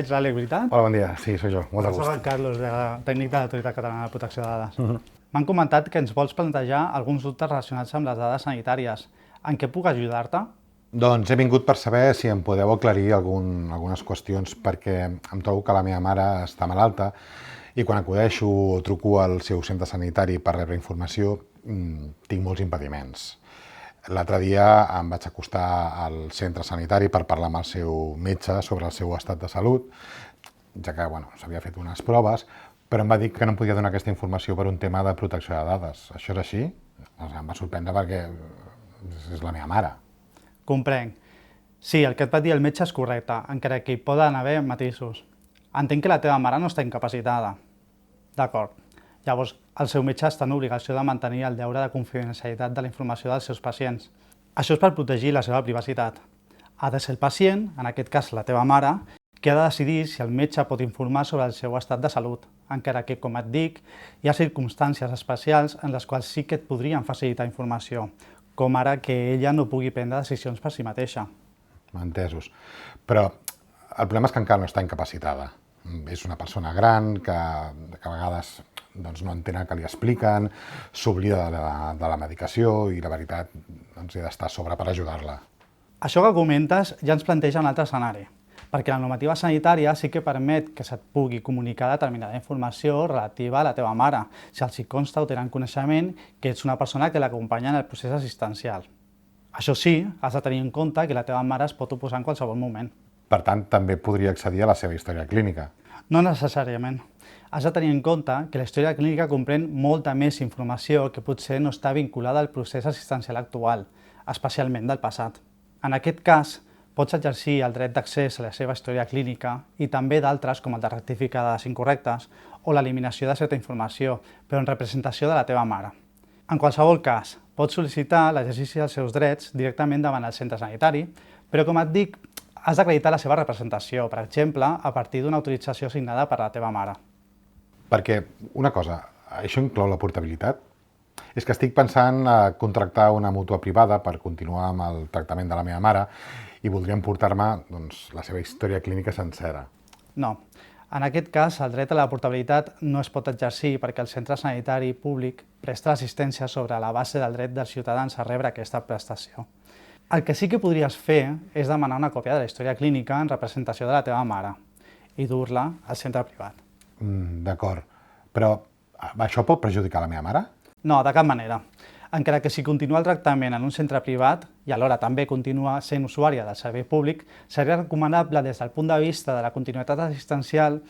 ets l'Àlex, veritat? Hola, bon dia. Sí, soc jo. Molt de Soc el gust. Carlos, tècnic de l'Autoritat Catalana de Protecció de Dades. M'han comentat que ens vols plantejar alguns dubtes relacionats amb les dades sanitàries. En què puc ajudar-te? Doncs he vingut per saber si em podeu aclarir algunes qüestions, perquè em trobo que la meva mare està malalta i quan acudeixo o truco al seu centre sanitari per rebre informació tinc molts impediments. L'altre dia em vaig acostar al centre sanitari per parlar amb el seu metge sobre el seu estat de salut, ja que s'havia fet unes proves, però em va dir que no em podia donar aquesta informació per un tema de protecció de dades. Això és així? Em va sorprendre perquè és la meva mare. Comprenc. Sí, el que et va dir el metge és correcte, encara que hi poden haver matisos. Entenc que la teva mare no està incapacitada. D'acord. Llavors, el seu metge està en obligació de mantenir el deure de confidencialitat de la informació dels seus pacients. Això és per protegir la seva privacitat. Ha de ser el pacient, en aquest cas la teva mare, que ha de decidir si el metge pot informar sobre el seu estat de salut, encara que, com et dic, hi ha circumstàncies especials en les quals sí que et podrien facilitar informació, com ara que ella no pugui prendre decisions per si mateixa. Entesos. Però el problema és que encara no està incapacitada. És una persona gran que a vegades no entén el que li expliquen, s'oblida de la medicació i la veritat he d'estar a sobre per ajudar-la. Això que comentes ja ens planteja un altre escenari, perquè la normativa sanitària sí que permet que se't pugui comunicar determinada informació relativa a la teva mare, si els hi consta o tenen coneixement que ets una persona que l'acompanya en el procés assistencial. Això sí, has de tenir en compte que la teva mare es pot oposar en qualsevol moment. Per tant, també podria accedir a la seva història clínica. No necessàriament. Has de tenir en compte que la història clínica comprèn molta més informació que potser no està vinculada al procés assistencial actual, especialment del passat. En aquest cas, pots exercir el dret d'accés a la seva història clínica i també d'altres, com el de rectificar dades incorrectes o l'eliminació de certa informació, però en representació de la teva mare. En qualsevol cas, pots sol·licitar l'exercici dels seus drets directament davant el centre sanitari, però, com et dic, has d'acreditar la seva representació, per exemple, a partir d'una autorització signada per la teva mare. Perquè, una cosa, això inclou la portabilitat? És que estic pensant a contractar una mútua privada per continuar amb el tractament de la meva mare i voldríem portar-me la seva història clínica sencera. No. En aquest cas, el dret a la portabilitat no es pot exercir perquè el centre sanitari públic presta l'assistència sobre la base del dret dels ciutadans a rebre aquesta prestació. El que sí que podries fer és demanar una còpia de la història clínica en representació de la teva mare i dur-la al centre privat. D'acord, però això pot perjudicar la meva mare? No, de cap manera. Encara que si continua el tractament en un centre privat i alhora també continua sent usuària del servei públic, seria recomanable des del punt de vista de la continuïtat assistencial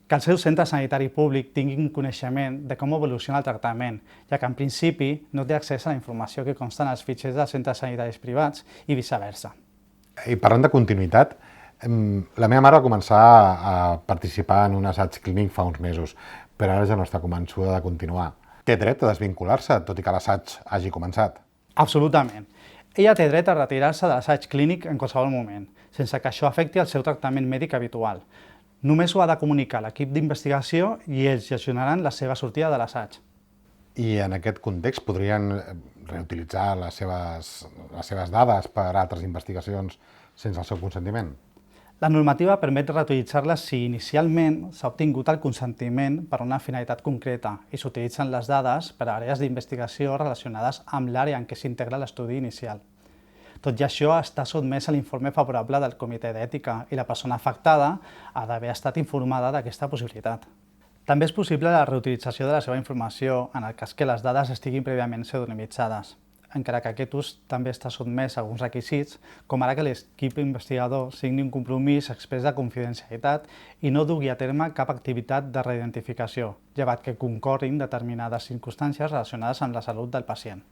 que el seu centre sanitari públic tingui un coneixement de com evoluciona el tractament, ja que en principi no té accés a la informació que consta en els fitxers dels centres sanitaris privats i viceversa. I parlant de continuïtat, la meva mare va començar a participar en un assaig clínic fa uns mesos, però ara ja no està convençuda de continuar. Té dret a desvincular-se, tot i que l'assaig hagi començat? Absolutament. Ella té dret a retirar-se de l'assaig clínic en qualsevol moment, sense que això afecti el seu tractament mèdic habitual. Només ho ha de comunicar a l'equip d'investigació i ells gestionaran la seva sortida de l'assaig. I en aquest context podrien reutilitzar les seves dades per a altres investigacions sense el seu consentiment? La normativa permet reutilitzar-les si inicialment s'ha obtingut el consentiment per a una finalitat concreta i s'utilitzen les dades per a àrees d'investigació relacionades amb l'àrea en què s'integra l'estudi inicial. Tot i això, està sotmès a l'informe favorable del Comitè d'Ètica i la persona afectada ha d'haver estat informada d'aquesta possibilitat. També és possible la reutilització de la seva informació en el cas que les dades estiguin prèviament pseudonimitzades, encara que aquest ús també està sotmès a alguns requisits, com ara que l'equip investigador signi un compromís exprés de confidencialitat i no dugui a terme cap activitat de reidentificació, llevat que concorrin determinades circumstàncies relacionades amb la salut del pacient.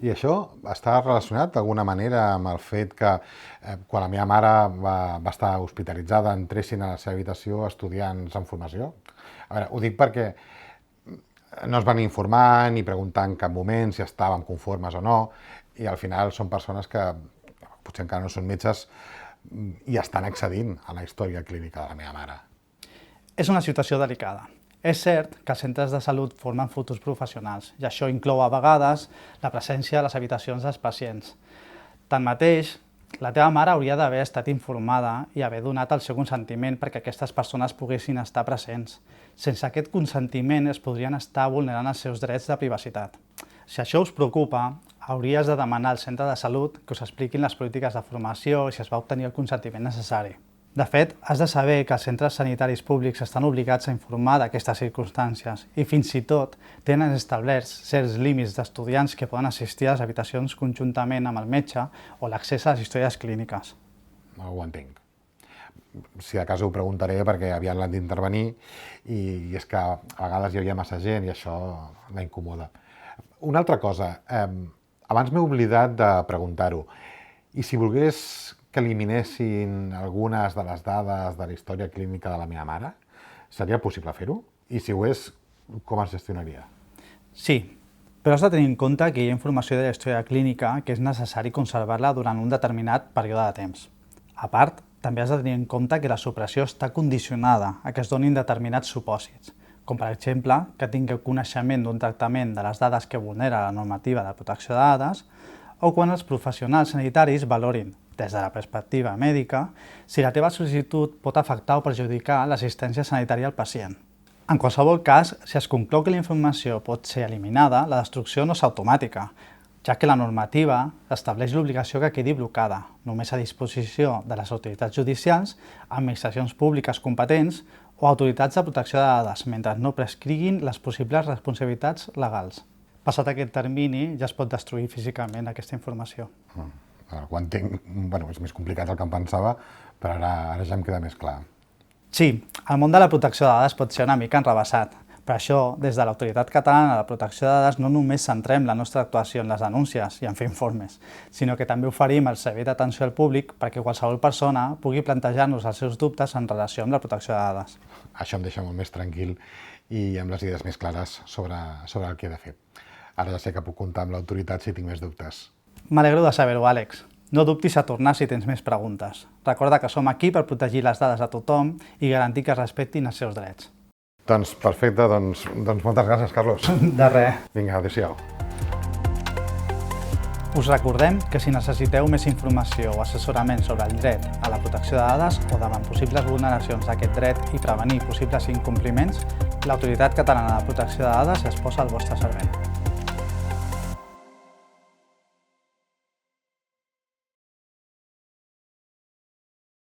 I això està relacionat d'alguna manera amb el fet que quan la meva mare va estar hospitalitzada entressin a la seva habitació estudiants en formació? A veure, ho dic perquè no es van informar ni preguntar en cap moment si estàvem conformes o no, i al final són persones que potser encara no són metges i estan accedint a la història clínica de la meva mare. És una situació delicada. És cert que els centres de salut formen futurs professionals i això inclou a vegades la presència a les habitacions dels pacients. Tanmateix, La teva mare hauria d'haver estat informada i haver donat el seu consentiment perquè aquestes persones poguessin estar presents. Sense aquest consentiment es podrien estar vulnerant els seus drets de privacitat. Si això us preocupa, hauries de demanar al centre de salut que us expliquin les polítiques de formació i si es va obtenir el consentiment necessari. De fet, has de saber que els centres sanitaris públics estan obligats a informar d'aquestes circumstàncies i fins i tot tenen establerts certs límits d'estudiants que poden assistir a les habitacions conjuntament amb el metge o l'accés a les històries clíniques. Ho entenc. Si de cas ho preguntaré perquè aviat l'han d'intervenir i és que a vegades hi havia massa gent i això la incomoda. Una altra cosa, abans m'he oblidat de preguntar-ho. I si volgués que eliminessin algunes de les dades de la història clínica de la meva mare, seria possible fer-ho? I si ho és, com es gestionaria? Sí, però has de tenir en compte que hi ha informació de la història clínica que és necessari conservar-la durant un determinat període de temps. A part, també has de tenir en compte que la supressió està condicionada a que es donin determinats supòsits, com per exemple que tingui coneixement d'un tractament de les dades que vulnera la normativa de protecció de dades o quan els professionals sanitaris valorin, des de la perspectiva mèdica, si la teva sol·licitud pot afectar o perjudicar l'assistència sanitària al pacient. En qualsevol cas, si es conclou que la informació pot ser eliminada, la destrucció no és automàtica, ja que la normativa estableix l'obligació que quedi blocada, només a disposició de les autoritats judicials, administracions públiques competents o autoritats de protecció de dades, mentre no prescriguin les possibles responsabilitats legals. Passat aquest termini, ja es pot destruir físicament aquesta informació. Ho entenc, és més complicat del que em pensava, però ara ja em queda més clar. Sí, el món de la protecció de dades pot ser una mica enrevessat. Per això, des de l'Autoritat Catalana de Protecció de Dades no només centrem la nostra actuació en les denúncies i en fer informes, sinó que també oferim el servei d'atenció al públic perquè qualsevol persona pugui plantejar-nos els seus dubtes en relació amb la protecció de dades. Això em deixa molt més tranquil i amb les idees més clares sobre el que he de fer. Ara ja sé que puc comptar amb l'autoritat si tinc més dubtes. M'alegro de saber-ho, Àlex. No dubtis a tornar si tens més preguntes. Recorda que som aquí per protegir les dades de tothom i garantir que es respectin els seus drets. Doncs perfecte, doncs moltes gràcies, Carlos. De res. Vinga, adéu-siau. Us recordem que si necessiteu més informació o assessorament sobre el dret a la protecció de dades o davant possibles vulneracions d'aquest dret i prevenir possibles incompliments, l'Autoritat Catalana de Protecció de Dades es posa al vostre servei.